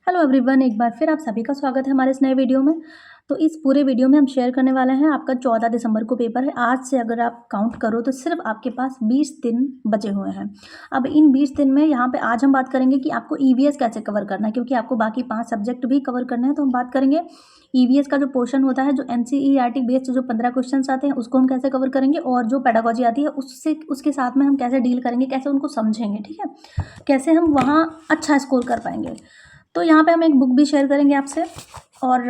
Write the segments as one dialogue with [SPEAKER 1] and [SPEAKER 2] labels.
[SPEAKER 1] Hello everyone, एक बार फिर आप सभी का स्वागत है हमारे इस नए वीडियो में। तो इस पूरे वीडियो में हम शेयर करने वाले हैं, आपका 14 दिसंबर को पेपर है। आज से अगर आप काउंट करो तो सिर्फ आपके पास 20 दिन बचे हुए हैं। अब इन 20 दिन में यहाँ पे आज हम बात करेंगे कि आपको ईवीएस कैसे कवर करना है, क्योंकि आपको बाकी 5 सब्जेक्ट भी कवर करने हैं। तो हम बात करेंगे ईवीएस का जो पोर्शन होता है, जो एनसीईआरटी बेस्ड जो 15 क्वेश्चन आते हैं उसको हम कैसे कवर करेंगे, और जो पेडागोजी आती है उसके साथ में हम कैसे डील करेंगे, कैसे उनको समझेंगे, ठीक है, कैसे हम वहाँ अच्छा स्कोर कर पाएंगे। तो यहाँ पे हम एक बुक भी शेयर करेंगे आपसे। और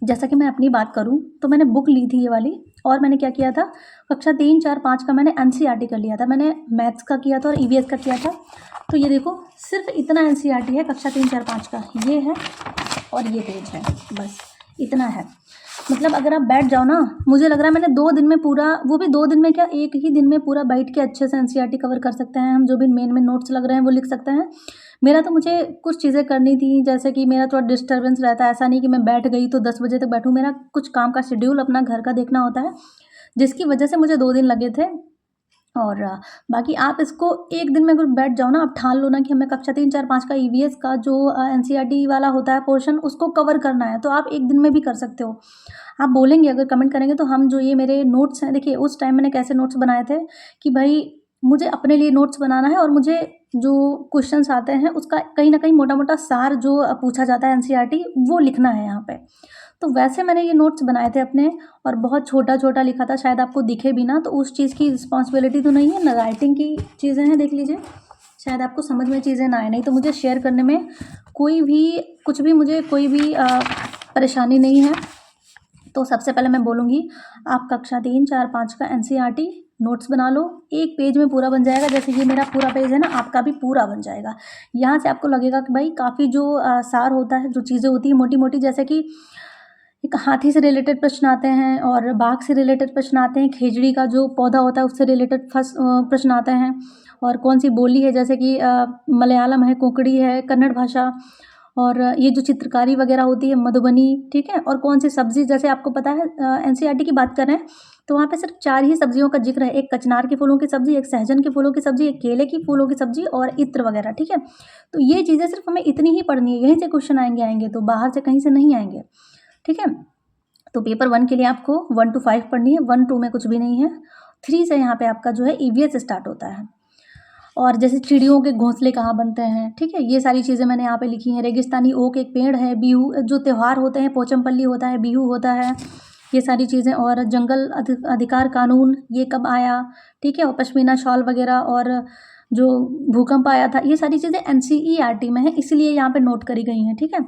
[SPEAKER 1] जैसा कि मैं अपनी बात करूँ तो मैंने बुक ली थी ये वाली, और मैंने क्या किया था, कक्षा 3, 4, 5 का मैंने एनसीईआरटी कर लिया था। मैंने मैथ्स का किया था और ईवीएस का किया था। तो ये देखो, सिर्फ इतना एनसीईआरटी है कक्षा 3, 4, 5 का, ये है और ये पेज है, बस इतना है। मतलब अगर आप बैठ जाओ ना, मुझे लग रहा है मैंने 2 दिन में पूरा, वो भी 2 दिन में क्या, एक ही दिन में पूरा बैठ के अच्छे से एनसीईआरटी कवर कर सकते हैं हम। जो भी मेन नोट्स लग रहे हैं वो लिख सकते हैं। मेरा तो मुझे कुछ चीज़ें करनी थी, जैसे कि मेरा थोड़ा डिस्टर्बेंस रहता है। ऐसा नहीं कि मैं बैठ गई तो 10 बजे तक बैठूँ, मेरा कुछ काम का शेड्यूल अपना घर का देखना होता है, जिसकी वजह से मुझे 2 दिन लगे थे। और बाकी आप इसको एक दिन में अगर बैठ जाओ ना, आप ठान लो ना कि हमें कक्षा 3, 4, 5 का ईवीएस का जो एनसीईआरटी वाला होता है पोर्शन, उसको कवर करना है, तो आप एक दिन में भी कर सकते हो। आप बोलेंगे, अगर कमेंट करेंगे तो हम जो ये मेरे नोट्स हैं, देखिए उस टाइम मैंने कैसे नोट्स बनाए थे कि भाई मुझे अपने लिए नोट्स बनाना है, और मुझे जो क्वेश्चंस आते हैं उसका कहीं ना कहीं मोटा मोटा सार जो पूछा जाता है एनसीईआरटी, वो लिखना है यहाँ पे। तो वैसे मैंने ये नोट्स बनाए थे अपने, और बहुत छोटा छोटा लिखा था, शायद आपको दिखे भी ना, तो उस चीज़ की रिस्पॉन्सिबिलिटी तो नहीं है ना, राइटिंग की चीज़ें हैं, देख लीजिए, शायद आपको समझ में चीज़ें ना आए। नहीं तो मुझे शेयर करने में कोई भी कुछ भी, मुझे कोई भी परेशानी नहीं है। तो सबसे पहले मैं बोलूँगी, आप कक्षा 3, 4, 5 का एनसीईआरटी नोट्स बना लो। एक पेज में पूरा बन जाएगा, जैसे ये मेरा पूरा पेज है ना, आपका भी पूरा बन जाएगा। यहाँ से आपको लगेगा कि भाई काफ़ी जो सार होता है, जो चीज़ें होती हैं मोटी मोटी, जैसे कि एक हाथी से रिलेटेड प्रश्न आते हैं, और बाघ से रिलेटेड प्रश्न आते हैं, खेजड़ी का जो पौधा होता है उससे रिलेटेड प्रश्न आते हैं, और कौन सी बोली है, जैसे कि मलयालम है, कोंकणी है, कन्नड़ भाषा, और ये जो चित्रकारी वगैरह होती है, मधुबनी, ठीक है, और कौन सी सब्जी, जैसे आपको पता है एनसीईआरटी की बात कर रहे हैं तो वहाँ पे सिर्फ 4 ही सब्जियों का जिक्र है। एक कचनार के फूलों की सब्जी, एक सहजन के फूलों की सब्जी, एक केले की फूलों की सब्जी, और इत्र वगैरह, ठीक है। तो ये चीज़ें सिर्फ हमें इतनी ही पढ़नी है, यहीं से क्वेश्चन आएंगे, तो बाहर से कहीं से नहीं आएंगे, ठीक है। तो पेपर 1 के लिए आपको 1 to 5 पढ़नी है, 1, 2 में कुछ भी नहीं है। 3 से यहाँ पे आपका जो है ईवीएस स्टार्ट होता है। और जैसे चिड़ियों के घोंसले कहाँ बनते हैं, ठीक है, ये सारी चीज़ें मैंने यहाँ पे लिखी हैं। रेगिस्तानी ओक एक पेड़ है, बिहू जो त्यौहार होते हैं, पोचमपल्ली होता है, बिहू होता है, ये सारी चीज़ें। और जंगल अधिकार कानून ये कब आया, ठीक है, और पश्मीना शॉल वगैरह, और जो भूकंप आया था, ये सारी चीज़ें एनसीईआरटी में है, इसलिए यहाँ पे नोट करी गई हैं, ठीक है।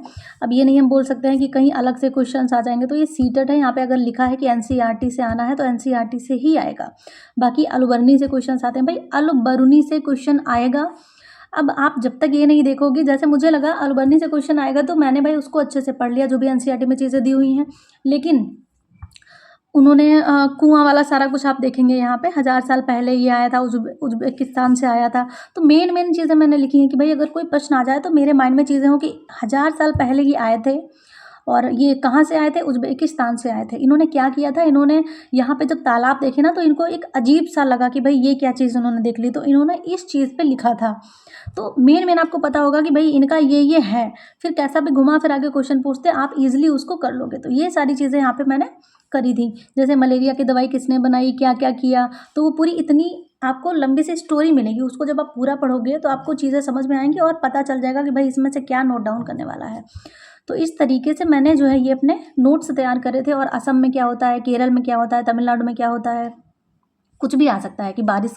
[SPEAKER 1] अब ये नहीं हम बोल सकते हैं कि कहीं अलग से क्वेश्चंस आ जाएंगे, तो ये सीटेड है, यहाँ पे अगर लिखा है कि एनसीईआरटी से आना है तो एनसीईआरटी से ही आएगा। बाकी अलबरनी से क्वेश्चन आते हैं, भाई अलबरनी से क्वेश्चन आएगा। अब आप जब तक ये नहीं देखोगे, जैसे मुझे लगा अलबरनी से क्वेश्चन आएगा तो मैंने भाई उसको अच्छे से पढ़ लिया, जो भी एनसीईआरटी में चीज़ें दी हुई हैं, लेकिन उन्होंने कुआं वाला सारा कुछ आप देखेंगे यहाँ पे, 1000 साल पहले ये आया था, उज्बेकिस्तान से आया था। तो मेन चीज़ें मैंने लिखी हैं कि भाई अगर कोई प्रश्न आ जाए तो मेरे माइंड में चीज़ें हो कि 1000 साल पहले ये आए थे, और ये कहाँ से आए थे, उज्बेकिस्तान से आए थे। इन्होंने क्या किया था, इन्होंने यहाँ पे जब तालाब देखे ना तो इनको एक अजीब सा लगा कि भाई ये क्या चीज़ इन्होंने देख ली, तो इन्होंने इस चीज़ पे लिखा था। तो मेन आपको पता होगा कि भाई इनका ये है, फिर कैसा भी घुमा फिरा के क्वेश्चन पूछते आप इजीली उसको कर लोगे। तो ये सारी चीज़ें यहाँ पे मैंने करी थी। जैसे मलेरिया की दवाई किसने बनाई, क्या क्या किया, तो वो पूरी इतनी आपको लंबी सी स्टोरी मिलेगी, उसको जब आप पूरा पढ़ोगे तो आपको चीज़ें समझ में आएंगी, और पता चल जाएगा कि भाई इसमें से क्या नोट डाउन करने वाला है। तो इस तरीके से मैंने जो है ये अपने नोट्स तैयार करे थे। और असम में क्या होता है, केरल में क्या होता है, तमिलनाडु में क्या होता है, कुछ भी आ सकता है कि बारिश,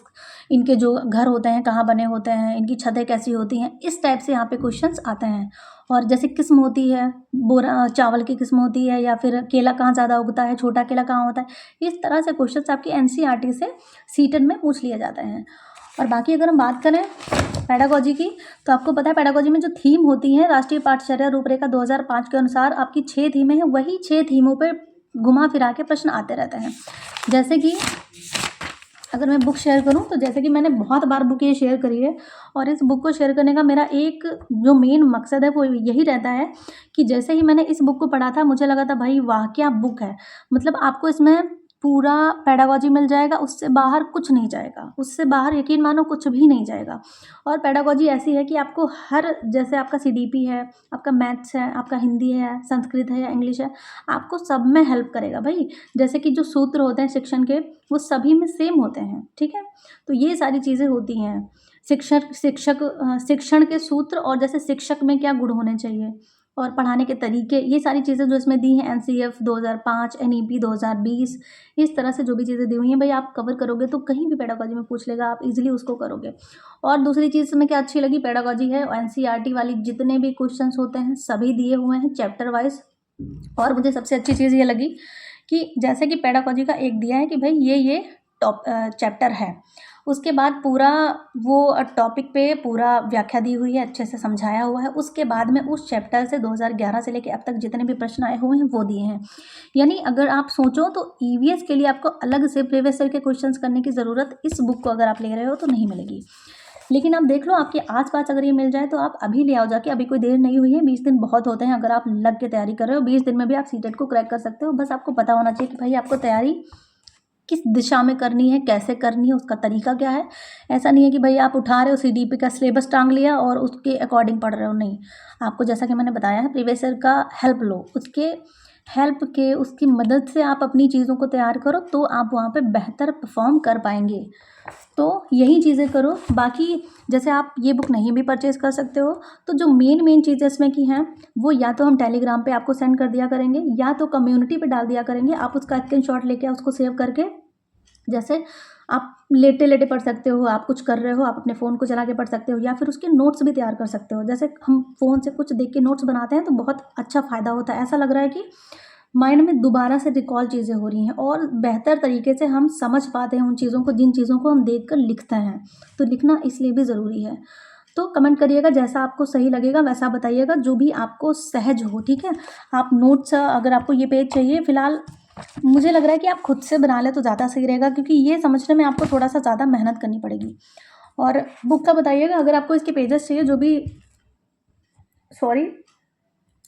[SPEAKER 1] इनके जो घर होते हैं कहाँ बने होते हैं, इनकी छतें कैसी होती हैं, इस टाइप से यहाँ पे क्वेश्चंस आते हैं। और जैसे किस्म होती है, बोरा चावल की किस्म होती है, या फिर केला कहाँ ज़्यादा उगता है, छोटा केला कहाँ होता है, इस तरह से क्वेश्चंस आपकी एनसीईआरटी से सीटेट में पूछ लिए जाते हैं। और बाकी अगर हम बात करें पेडागोजी की, तो आपको पता है पेडागोजी में जो थीम होती है, राष्ट्रीय पाठचर्या रूपरेखा 2005 के अनुसार आपकी 6 थीमें हैं, वही 6 थीमों पर घुमा फिरा के प्रश्न आते रहते हैं। जैसे कि अगर मैं बुक शेयर करूं, तो जैसे कि मैंने बहुत बार बुक ये शेयर करी है, और इस बुक को शेयर करने का मेरा एक जो मेन मकसद है वो यही रहता है कि जैसे ही मैंने इस बुक को पढ़ा था, मुझे लगा था भाई वाह क्या बुक है। मतलब आपको इसमें पूरा पेडागोजी मिल जाएगा, उससे बाहर कुछ नहीं जाएगा, उससे बाहर यकीन मानो कुछ भी नहीं जाएगा। और पेडागोजी ऐसी है कि आपको हर, जैसे आपका सीडीपी है, आपका मैथ्स है, आपका हिंदी है, संस्कृत है या इंग्लिश है, आपको सब में हेल्प करेगा भाई। जैसे कि जो सूत्र होते हैं शिक्षण के, वो सभी में सेम होते हैं, ठीक है। तो ये सारी चीज़ें होती हैं। शिक्षण के सूत्र, और जैसे शिक्षक में क्या गुण होने चाहिए और पढ़ाने के तरीके, ये सारी चीज़ें जो इसमें दी हैं, एनसीईएफ 2005, एनईपी 2020, इस तरह से जो भी चीज़ें दी हुई हैं भाई, आप कवर करोगे तो कहीं भी पेडागोजी में पूछ लेगा, आप इजीली उसको करोगे। और दूसरी चीज़ में क्या अच्छी लगी, पेडागोजी है एनसीईआरटी वाली, जितने भी क्वेश्चंस होते हैं सभी दिए हुए हैं चैप्टर वाइज। और मुझे सबसे अच्छी चीज़ ये लगी कि जैसे कि पेडागोजी का एक दिया है कि भाई ये टॉप चैप्टर है, उसके बाद पूरा वो टॉपिक पे पूरा व्याख्या दी हुई है, अच्छे से समझाया हुआ है। उसके बाद में उस चैप्टर से 2011 से लेके अब तक जितने भी प्रश्न आए हुए हैं वो दिए हैं। यानी अगर आप सोचो तो ईवीएस के लिए आपको अलग से प्रीवियस ईयर के क्वेश्चंस करने की ज़रूरत इस बुक को अगर आप ले रहे हो तो नहीं मिलेगी। लेकिन आप देख लो आपके आसपास अगर ये मिल जाए तो आप अभी ले आओ जाके, अभी कोई देर नहीं हुई है, 20 दिन बहुत होते हैं। अगर आप लग के तैयारी कर रहे हो 20 दिन में भी आप सीटेट को क्रैक कर सकते हो। बस आपको पता होना चाहिए कि भाई आपको तैयारी किस दिशा में करनी है, कैसे करनी है, उसका तरीका क्या है। ऐसा नहीं है कि भाई आप उठा रहे हो सीडीपी का सिलेबस टांग लिया और उसके अकॉर्डिंग पढ़ रहे हो, नहीं। आपको जैसा कि मैंने बताया है प्रीवियस ईयर का हेल्प लो, उसकी मदद से आप अपनी चीज़ों को तैयार करो, तो आप वहाँ पे बेहतर परफॉर्म कर पाएंगे। तो यही चीज़ें करो। बाकी जैसे आप ये बुक नहीं भी परचेज़ कर सकते हो, तो जो मेन चीज़ें इसमें की हैं वो या तो हम टेलीग्राम पे आपको सेंड कर दिया करेंगे, या तो कम्युनिटी पे डाल दिया करेंगे। आप उसका स्क्रीनशॉट लेके उसको सेव करके, जैसे आप लेटे लेटे पढ़ सकते हो, आप कुछ कर रहे हो, आप अपने फ़ोन को चला के पढ़ सकते हो, या फिर उसके नोट्स भी तैयार कर सकते हो। जैसे हम फ़ोन से कुछ देख के नोट्स बनाते हैं तो बहुत अच्छा फ़ायदा होता है। ऐसा लग रहा है कि माइंड में दोबारा से रिकॉल चीज़ें हो रही हैं और बेहतर तरीके से हम समझ पाते हैं उन चीज़ों को, जिन चीज़ों को हम देख कर लिखते हैं। तो लिखना इसलिए भी ज़रूरी है। तो कमेंट करिएगा, जैसा आपको सही लगेगा वैसा बताइएगा, जो भी आपको सहज हो, ठीक है। आप नोट्स, अगर आपको ये पेज चाहिए, फ़िलहाल मुझे लग रहा है कि आप खुद से बना लें तो ज़्यादा सही रहेगा, क्योंकि ये समझने में आपको थोड़ा सा ज़्यादा मेहनत करनी पड़ेगी। और बुक का बताइएगा, अगर आपको इसके पेजेस चाहिए, जो भी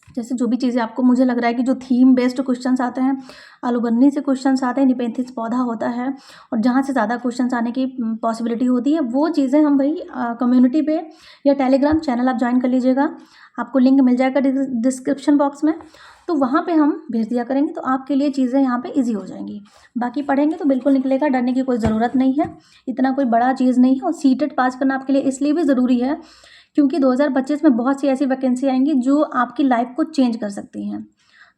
[SPEAKER 1] जैसे जो भी चीज़ें आपको, मुझे लग रहा है कि जो थीम बेस्ड क्वेश्चंस आते हैं, आलूबन्नी से क्वेश्चंस आते हैं, निपेंथिस पौधा होता है, और जहाँ से ज़्यादा क्वेश्चंस आने की पॉसिबिलिटी होती है, वो चीज़ें हम भाई कम्युनिटी पे या टेलीग्राम चैनल आप ज्वाइन कर लीजिएगा। आपको लिंक मिल जाएगा डिस्क्रिप्शन बॉक्स में, तो वहाँ पे हम भेज दिया करेंगे, तो आपके लिए चीज़ें यहाँ पे ईजी हो जाएंगी। बाकी पढ़ेंगे तो बिल्कुल निकलेगा, डरने की कोई ज़रूरत नहीं है, इतना कोई बड़ा चीज़ नहीं है। और सीटेट पास करना आपके लिए इसलिए भी ज़रूरी है क्योंकि 2025 में बहुत सी ऐसी वैकेंसी आएंगी जो आपकी लाइफ को चेंज कर सकती हैं।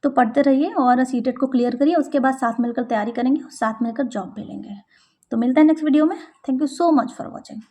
[SPEAKER 1] तो पढ़ते रहिए और सीटेट को क्लियर करिए, उसके बाद साथ मिलकर तैयारी करेंगे और साथ मिलकर जॉब भी लेंगे। तो मिलते हैं नेक्स्ट वीडियो में। Thank you so much for watching.